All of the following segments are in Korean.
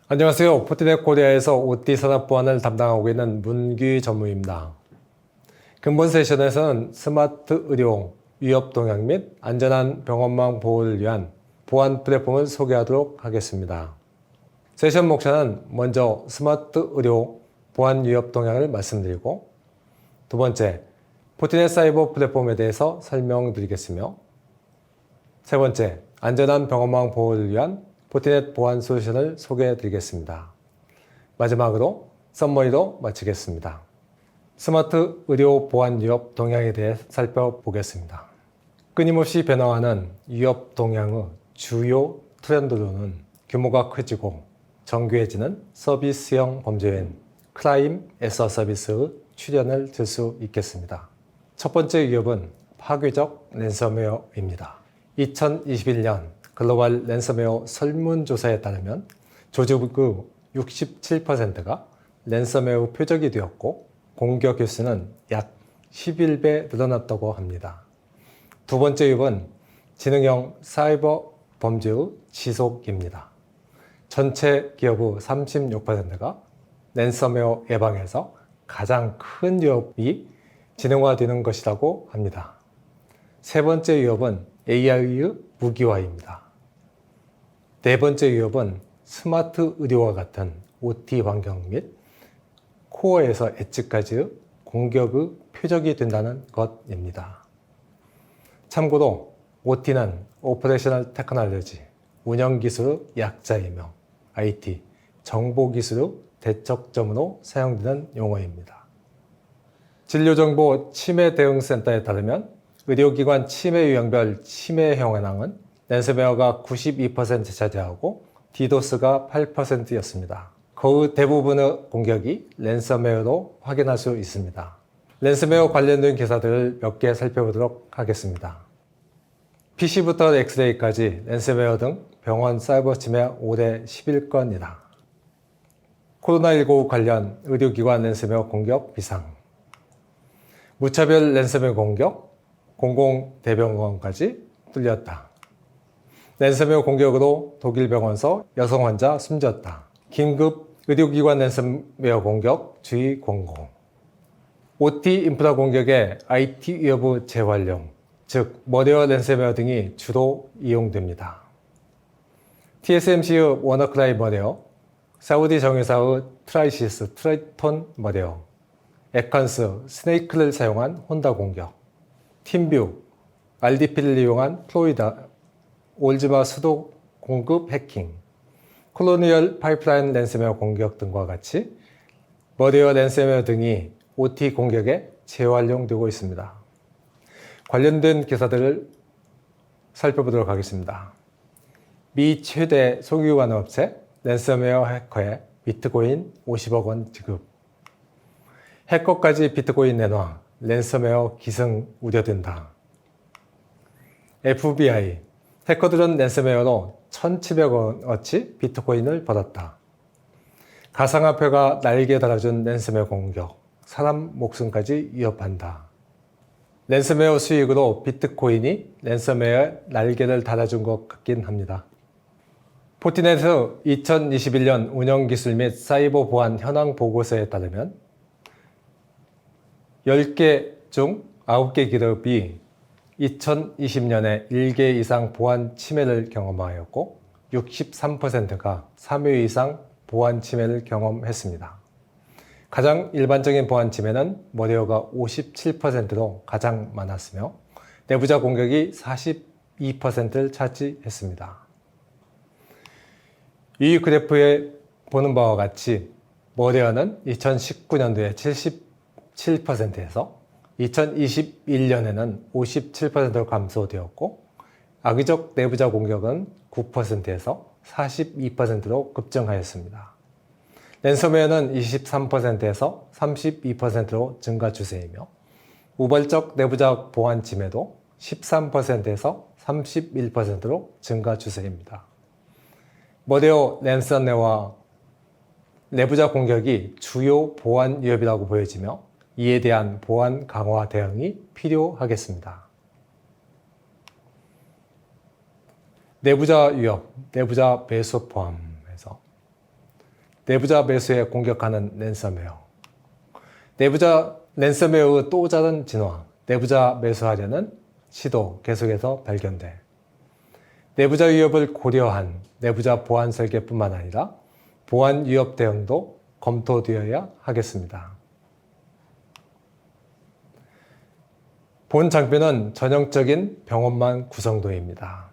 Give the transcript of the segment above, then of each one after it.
안녕하세요. 포티넷 코리아에서 OT 산업 보안을 담당하고 있는 문규 전무입니다. 근본 세션에서는 스마트 의료, 위협 동향 및 안전한 병원망 보호를 위한 보안 플랫폼을 소개하도록 하겠습니다. 세션 목차는 먼저 스마트 의료, 보안 위협 동향을 말씀드리고, 두 번째, 포티넷 사이버 플랫폼에 대해서 설명드리겠으며, 세 번째, 안전한 병원망 보호를 위한 포티넷 보안 솔루션을 소개해드리겠습니다. 마지막으로 썸머리로 마치겠습니다. 스마트 의료 보안 위협 동향에 대해 살펴보겠습니다. 끊임없이 변화하는 위협 동향의 주요 트렌드로는 규모가 커지고 정교해지는 서비스형 범죄인 크라임 애서 서비스의 출현을 들 수 있겠습니다. 첫 번째 위협은 파괴적 랜섬웨어입니다. 2021년 글로벌 랜섬웨어 설문조사에 따르면 조직의 67%가 랜섬웨어 표적이 되었고 공격 횟수는 약 11배 늘어났다고 합니다. 두 번째 위협은 지능형 사이버 범죄의 지속입니다. 전체 기업의 36%가 랜섬웨어 예방에서 가장 큰 위협이 지능화되는 것이라고 합니다. 세 번째 위협은 AI의 무기화입니다. 네 번째 위협은 스마트 의료와 같은 OT 환경 및 코어에서 엣지까지의 공격의 표적이 된다는 것입니다. 참고로 OT는 오퍼레이셔널 테크놀로지, 운영기술의 약자이며 IT, 정보기술의 대척점으로 사용되는 용어입니다. 진료정보 침해 대응센터에 따르면 의료기관 침해 유형별 침해 현황은 랜섬웨어가 92% 차지하고 디도스가 8%였습니다. 거의 대부분의 공격이 랜섬웨어로 확인할 수 있습니다. 랜섬웨어 관련된 기사들을 몇 개 살펴보도록 하겠습니다. PC부터 엑스레이까지 랜섬웨어 등 병원 사이버 침해 올해 11건이다. 코로나19 관련 의료기관 랜섬웨어 공격 비상. 무차별 랜섬웨어 공격, 공공대병원까지 뚫렸다. 랜섬웨어 공격으로 독일 병원서 여성 환자 숨졌다. 긴급 의료기관 랜섬웨어 공격 주의 공고. OT 인프라 공격의 IT 위협의 재활용, 즉 머리어 랜섬웨어 등이 주로 이용됩니다. TSMC의 워너크라이 머리어, 사우디 정유사의 트라이시스 트라이톤 머리어, 에컨스 스네이크를 사용한 혼다 공격, 팀뷰, RDP를 이용한 플로이다, 올즈마 수도 공급 해킹, 콜로니얼 파이프라인 랜섬웨어 공격 등과 같이 머리어 랜섬웨어 등이 OT 공격에 재활용되고 있습니다. 관련된 기사들을 살펴보도록 하겠습니다. 미 최대 소규관 업체 랜섬웨어 해커에 비트코인 50억 원 지급. 해커까지 비트코인 내놔. 랜섬웨어 기승 우려된다. FBI 해커들은 랜섬웨어로 1,700원어치 비트코인을 받았다. 가상화폐가 날개 달아준 랜섬웨어 공격, 사람 목숨까지 위협한다. 랜섬웨어 수익으로 비트코인이 랜섬웨어에 날개를 달아준 것 같긴 합니다. 포티넷의 2021년 운영기술 및 사이버 보안 현황 보고서에 따르면 10개 중 9개 기업이 2020년에 1개 이상 보안 침해를 경험하였고 63%가 3회 이상 보안 침해를 경험했습니다. 가장 일반적인 보안 침해는 머리어가 57%로 가장 많았으며 내부자 공격이 42%를 차지했습니다. 이 그래프에 보는 바와 같이 머리어는 2019년도에 77%에서 2021년에는 57%로 감소되었고 악의적 내부자 공격은 9%에서 42%로 급증하였습니다. 랜섬웨어는 23%에서 32%로 증가 추세이며 우발적 내부자 보안 침해도 13%에서 31%로 증가 추세입니다. 머리어 랜섬웨어와 내부자 공격이 주요 보안 위협이라고 보여지며 이에 대한 보안 강화 대응이 필요하겠습니다. 내부자 위협, 내부자 배수 포함해서 내부자 매수에 공격하는 랜섬웨어. 내부자 랜섬웨어의 또 다른 진화. 내부자 매수하려는 시도 계속해서 발견돼. 내부자 위협을 고려한 내부자 보안 설계뿐만 아니라 보안 위협 대응도 검토되어야 하겠습니다. 본 장비는 전형적인 병원망 구성도입니다.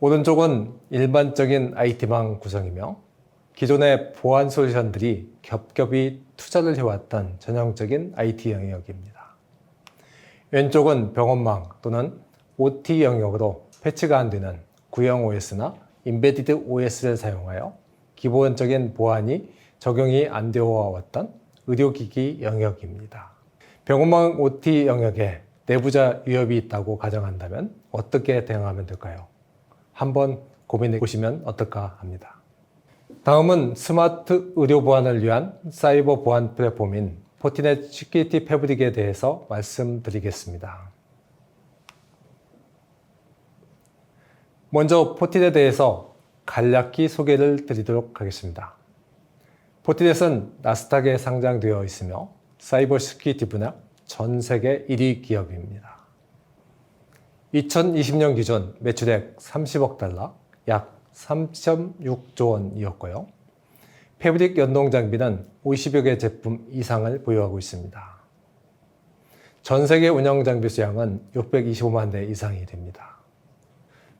오른쪽은 일반적인 IT망 구성이며 기존의 보안 솔루션들이 겹겹이 투자를 해왔던 전형적인 IT 영역입니다. 왼쪽은 병원망 또는 OT 영역으로 패치가 안 되는 구형 OS나 임베디드 OS를 사용하여 기본적인 보안이 적용이 안 되어 왔던 의료기기 영역입니다. 병원망 OT 영역에 내부자 위협이 있다고 가정한다면 어떻게 대응하면 될까요? 한번 고민해 보시면 어떨까 합니다. 다음은 스마트 의료 보안을 위한 사이버 보안 플랫폼인 포티넷 시큐리티 패브릭에 대해서 말씀드리겠습니다. 먼저 포티넷에 대해서 간략히 소개를 드리도록 하겠습니다. 포티넷은 나스닥에 상장되어 있으며 사이버 시큐리티 분야 전 세계 1위 기업입니다. 2020년 기준 매출액 30억 달러, 약 3.6조 원이었고요. 패브릭 연동 장비는 50여 개 제품 이상을 보유하고 있습니다. 전 세계 운영 장비 수량은 625만 대 이상이 됩니다.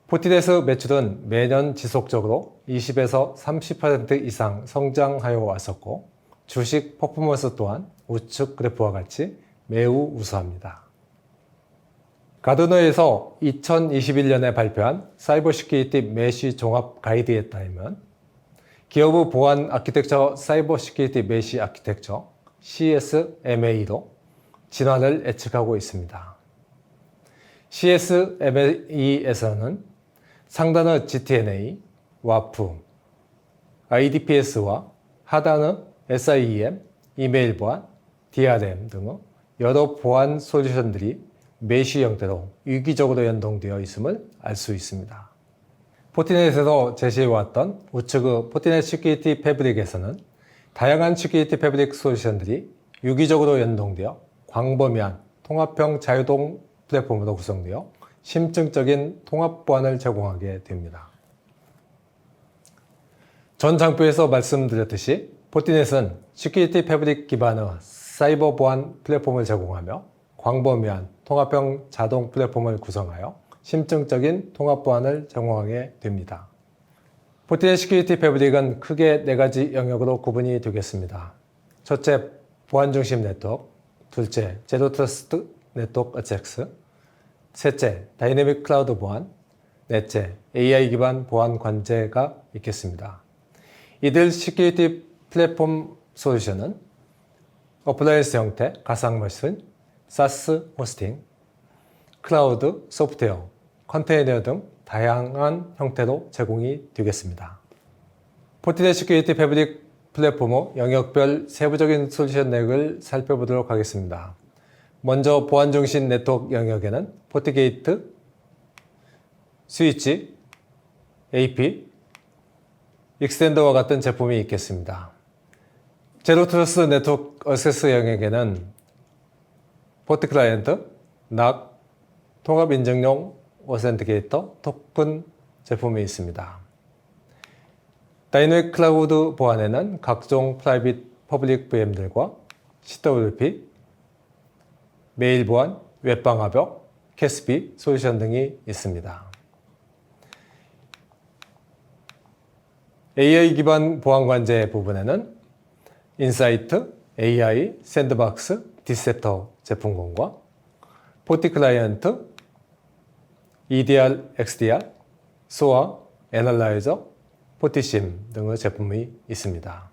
포티넷의 매출은 매년 지속적으로 20에서 30% 이상 성장하여 왔었고 주식 퍼포먼스 또한 우측 그래프와 같이 매우 우수합니다. 가드너에서 2021년에 발표한 사이버 시큐리티 메쉬 종합 가이드에 따르면 기업의 보안 아키텍처 사이버 시큐리티 메쉬 아키텍처 CSMA로 진화를 예측하고 있습니다. CSMA에서는 상단의 GTNA, WAF, IDPS와 하단의 SIEM, 이메일 보안, DRM 등의 여러 보안 솔루션들이 메쉬 형태로 유기적으로 연동되어 있음을 알 수 있습니다. 포티넷에서 제시해왔던 우측의 포티넷 시큐리티 패브릭에서는 다양한 시큐리티 패브릭 솔루션들이 유기적으로 연동되어 광범위한 통합형 자유동 플랫폼으로 구성되어 심층적인 통합 보안을 제공하게 됩니다. 전 장표에서 말씀드렸듯이 포티넷은 시큐리티 패브릭 기반의 사이버 보안 플랫폼을 제공하며 광범위한 통합형 자동 플랫폼을 구성하여 심층적인 통합 보안을 제공하게 됩니다. 포티넷 시큐리티 패브릭은 크게 4가지 영역으로 구분이 되겠습니다. 첫째, 보안 중심 네트워크. 둘째, 제로 트러스트 네트워크 어택스. 셋째, 다이내믹 클라우드 보안. 넷째, AI 기반 보안 관제가 있겠습니다. 이들 시큐리티 플랫폼 솔루션은 어플라이언스 형태, 가상 머신, 사스 호스팅, 클라우드, 소프트웨어, 컨테이너 등 다양한 형태로 제공이 되겠습니다. 포티넷 시큐리티 패브릭 플랫폼의 영역별 세부적인 솔루션 내역을 살펴보도록 하겠습니다. 먼저 보안 중심 네트워크 영역에는 포티게이트, 스위치, AP, 익스텐더와 같은 제품이 있겠습니다. 제로 트러스트 네트워크 어세스 영역에는 포트 클라이언트, NAC, 통합 인증용 오센티케이터, 토큰 제품이 있습니다. 다이내믹 클라우드 보안에는 각종 프라이빗 퍼블릭 VM들과 CWP, 메일 보안, 웹방화벽, 캐스피 솔루션 등이 있습니다. AI 기반 보안 관제 부분에는 인사이트, AI, 샌드박스, 디셉터 제품군과 포티 클라이언트, EDR, XDR, SOA, 애널라이저, 포티심 등의 제품이 있습니다.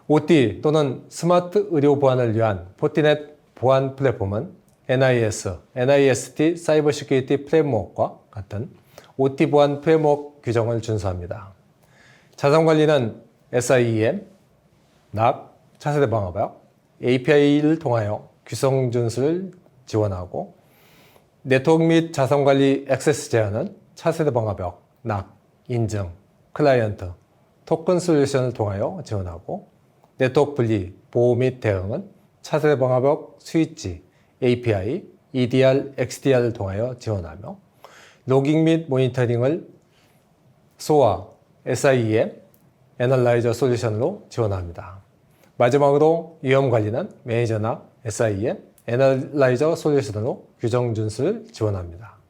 OT 또는 스마트 의료 보안을 위한 포티넷 보안 플랫폼은 NIS, NIST 사이버 시큐리티 프레임워크와 같은 OT 보안 프레임워크 규정을 준수합니다. 자산 관리는 SIEM, NAC, 차세대 방화벽, API를 통하여 규정 준수를 지원하고 네트워크 및 자산 관리 액세스 제한은 차세대 방화벽, NAC, 인증, 클라이언트, 토큰 솔루션을 통하여 지원하고, 네트워크 분리, 보호 및 대응은 차세 방화벽 스위치, API, EDR, XDR을 통하여 지원하며, 로깅 및 모니터링을 SOA, SIEM, 애널라이저 솔루션으로 지원합니다. 마지막으로 위험 관리는 매니저나 SIEM, 애널라이저 솔루션으로 규정 준수를 지원합니다.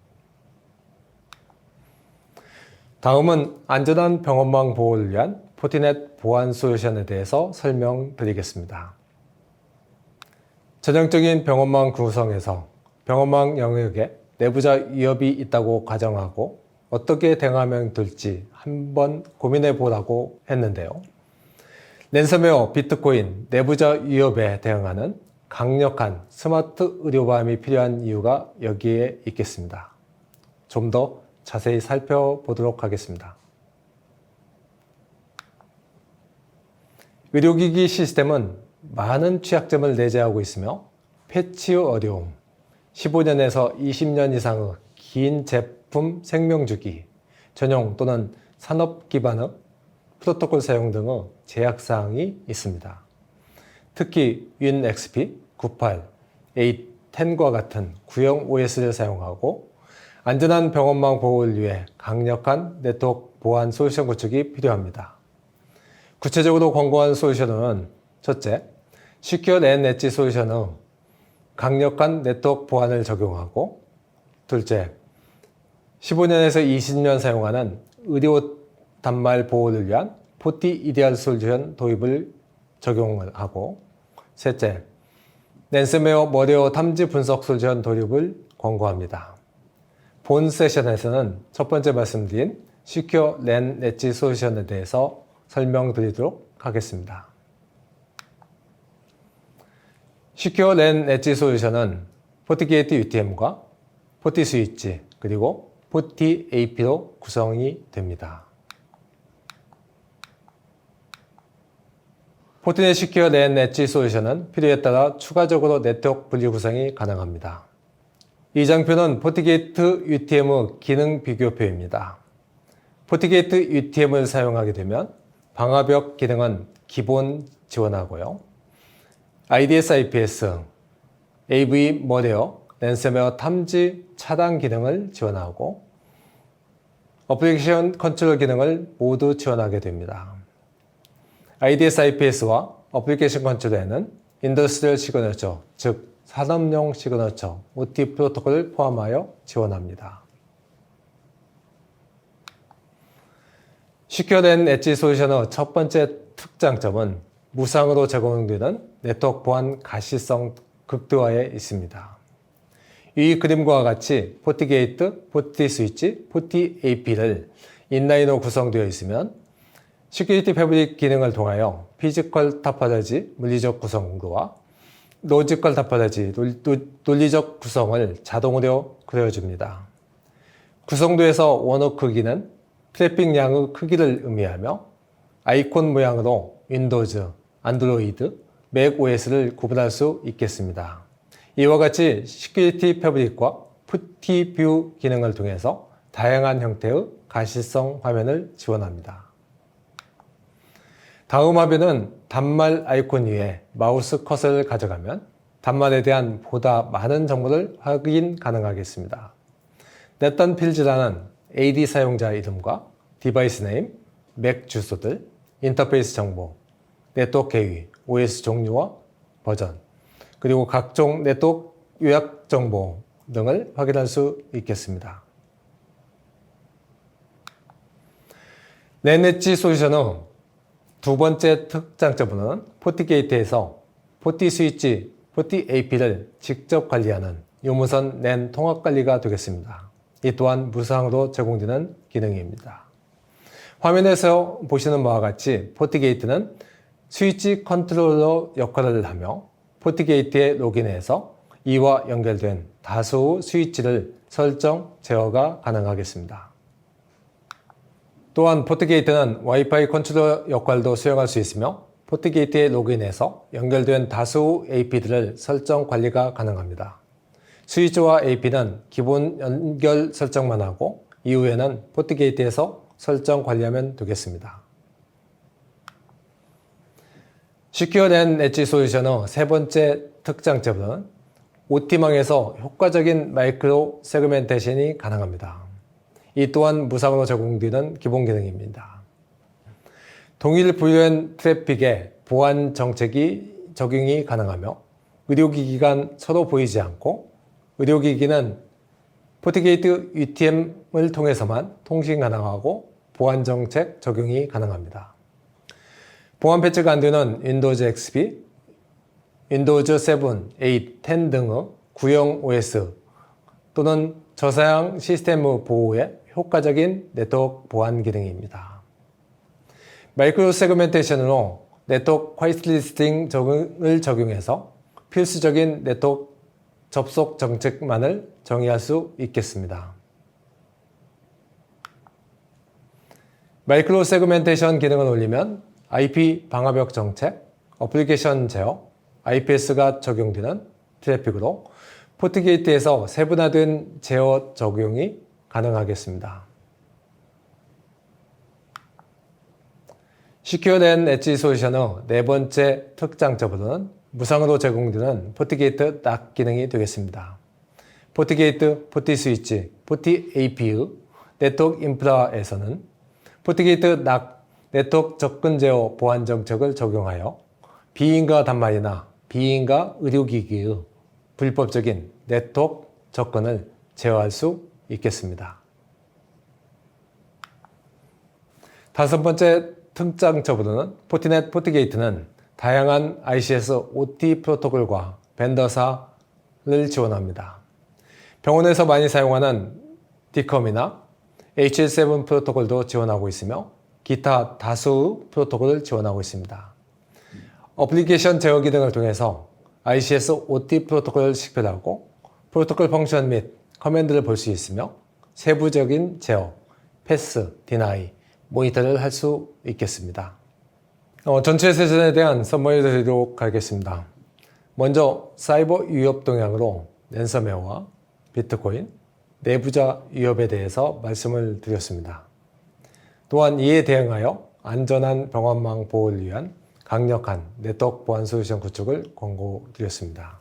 다음은 안전한 병원망 보호를 위한 포티넷 보안 솔루션에 대해서 설명드리겠습니다. 전형적인 병원망 구성에서 병원망 영역에 내부자 위협이 있다고 가정하고 어떻게 대응하면 될지 한번 고민해 보라고 했는데요. 랜섬웨어, 비트코인, 내부자 위협에 대응하는 강력한 스마트 의료보안이 필요한 이유가 여기에 있겠습니다. 좀 더 자세히 살펴보도록 하겠습니다. 의료기기 시스템은 많은 취약점을 내재하고 있으며 패치 어려움, 15년에서 20년 이상의 긴 제품 생명주기, 전용 또는 산업 기반의 프로토콜 사용 등의 제약사항이 있습니다. 특히 WinXP, 98, 8, 10과 같은 구형 OS를 사용하고 안전한 병원망 보호를 위해 강력한 네트워크 보안 솔루션 구축이 필요합니다. 구체적으로 권고한 솔루션은 첫째, 시큐어 랜 엣지 솔루션의 강력한 네트워크 보안을 적용하고, 둘째, 15년에서 20년 사용하는 의료 단말 보호를 위한 포티 EDR 솔루션 도입을 적용을 하고, 셋째, 랜섬웨어 머리어 탐지 분석 솔루션 도입을 권고합니다. 본 세션에서는 첫 번째 말씀드린 시큐어 랜 엣지 솔루션에 대해서 설명드리도록 하겠습니다. 시큐어 랜 엣지 솔루션은 포티게이트 UTM과 포티 스위치 그리고 포티 AP로 구성이 됩니다. 포티넷 시큐어 랜 엣지 솔루션은 필요에 따라 추가적으로 네트워크 분리 구성이 가능합니다. 이 장표는 포티게이트 UTM의 기능 비교표입니다. 포티게이트 UTM을 사용하게 되면 방화벽 기능은 기본 지원하고요. IDS, IPS, AV 머리어, 랜섬웨어 탐지 차단 기능을 지원하고 어플리케이션 컨트롤 기능을 모두 지원하게 됩니다. IDS, IPS와 어플리케이션 컨트롤에는 인더스트리얼 시그너처, 즉 산업용 시그너처, OT 프로토콜을 포함하여 지원합니다. 시큐어 랜 엣지 솔루션의 첫 번째 특장점은 무상으로 제공되는 네트워크 보안 가시성 극대화에 있습니다. 이 그림과 같이 포티 게이트, 포티 스위치, 포티 AP를 인라인으로 구성되어 있으면 시큐리티 패브릭 기능을 통하여 피지컬 타포로지 물리적 구성도와 로지컬 타포로지 논리적 구성을 자동으로 그려줍니다. 구성도에서 원호 크기는 트래픽 양의 크기를 의미하며 아이콘 모양으로 윈도우즈, 안드로이드, 맥 OS를 구분할 수 있겠습니다. 이와 같이 시큐리티 패브릭과 포티 뷰 기능을 통해서 다양한 형태의 가시성 화면을 지원합니다. 다음 화면은 단말 아이콘 위에 마우스 커서를 가져가면 단말에 대한 보다 많은 정보를 확인 가능하겠습니다. 넷단 필즈라는 AD 사용자 이름과 디바이스 네임, 맥 주소들, 인터페이스 정보, 네트워크 계위, OS 종류와 버전, 그리고 각종 네트워크 요약 정보 등을 확인할 수 있겠습니다. 랜 엣지 솔루션의 두 번째 특장점은 포티게이트에서 포티 스위치, 포티 AP를 직접 관리하는 유무선 랜 통합 관리가 되겠습니다. 이 또한 무상으로 제공되는 기능입니다. 화면에서 보시는 바와 같이 포티게이트는 스위치 컨트롤러 역할을 하며 포티게이트에 로그인해서 이와 연결된 다수 스위치를 설정, 제어가 가능하겠습니다. 또한 포티게이트는 와이파이 컨트롤러 역할도 수행할 수 있으며 포티게이트에 로그인해서 연결된 다수 AP들을 설정 관리가 가능합니다. 스위치와 AP는 기본 연결 설정만 하고 이후에는 포티게이트에서 설정 관리하면 되겠습니다. 시큐어 랜 엣지 솔루션의 세 번째 특장점은 OT망에서 효과적인 마이크로 세그멘테이션이 가능합니다. 이 또한 무상으로 제공되는 기본 기능입니다. 동일 분류된 트래픽에 보안 정책이 적용이 가능하며 의료기기 간 서로 보이지 않고 의료기기는 포티게이트 UTM을 통해서만 통신 가능하고 보안 정책 적용이 가능합니다. 보안 패치가 안 되는 윈도우즈 XP, 윈도우즈 7, 8, 10 등의 구형 OS 또는 저사양 시스템 보호에 효과적인 네트워크 보안 기능입니다. 마이크로 세그멘테이션으로 네트워크 화이트리스팅 적응을 적용해서 필수적인 네트워크 접속 정책만을 정의할 수 있겠습니다. 마이크로 세그멘테이션 기능을 올리면 IP 방화벽 정책, 어플리케이션 제어, IPS가 적용되는 트래픽으로 포트게이트에서 세분화된 제어 적용이 가능하겠습니다. 시큐어 랜 엣지 솔루션의 네 번째 특장점으로는 무상으로 제공되는 포트게이트 락 기능이 되겠습니다. 포트게이트, 포티스위치, 포티AP의 네트워크 인프라에서는 포트게이트 락 네트워크 접근 제어 보안 정책을 적용하여 비인가 단말이나 비인가 의료기기의 불법적인 네트워크 접근을 제어할 수 있겠습니다. 다섯 번째 특장점으로는 포티넷 포티게이트는 다양한 ICS OT 프로토콜과 벤더사를 지원합니다. 병원에서 많이 사용하는 DCOM이나 HL7 프로토콜도 지원하고 있으며 기타 다수의 프로토콜을 지원하고 있습니다. 어플리케이션 제어 기능을 통해서 ICS OT 프로토콜을 식별하고 프로토콜 펑션 및 커맨드를 볼 수 있으며 세부적인 제어, 패스, 디나이, 모니터를 할 수 있겠습니다. 전체 세션에 대한 서머리를 드리도록 하겠습니다. 먼저 사이버 위협 동향으로 랜섬웨어와 비트코인, 내부자 위협에 대해서 말씀을 드렸습니다. 또한 이에 대응하여 안전한 병원망 보호를 위한 강력한 네트워크 보안 솔루션 구축을 권고드렸습니다.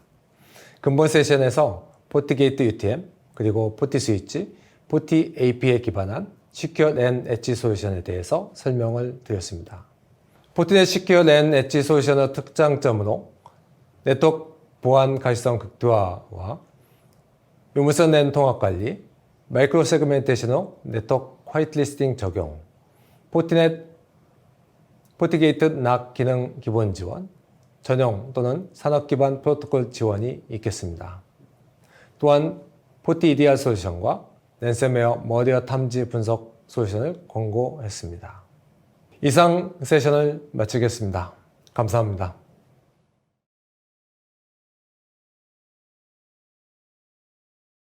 근본 세션에서 포티게이트 UTM, 그리고 포티스위치, 포티AP에 기반한 시큐어 랜 엣지 솔루션에 대해서 설명을 드렸습니다. 포티넷 시큐어 랜 엣지 솔루션의 특장점으로 네트워크 보안 가시성 극대화와 유무선 랜 통합 관리, 마이크로 세그멘테이션의 네트워크 화이트리스팅 적용, 포티넷 포티게이트 락 기능 기본 지원, 전용 또는 산업 기반 프로토콜 지원이 있겠습니다. 또한 포티 EDR 솔루션과 랜섬웨어 머리어 탐지 분석 솔루션을 권고했습니다. 이상 세션을 마치겠습니다. 감사합니다.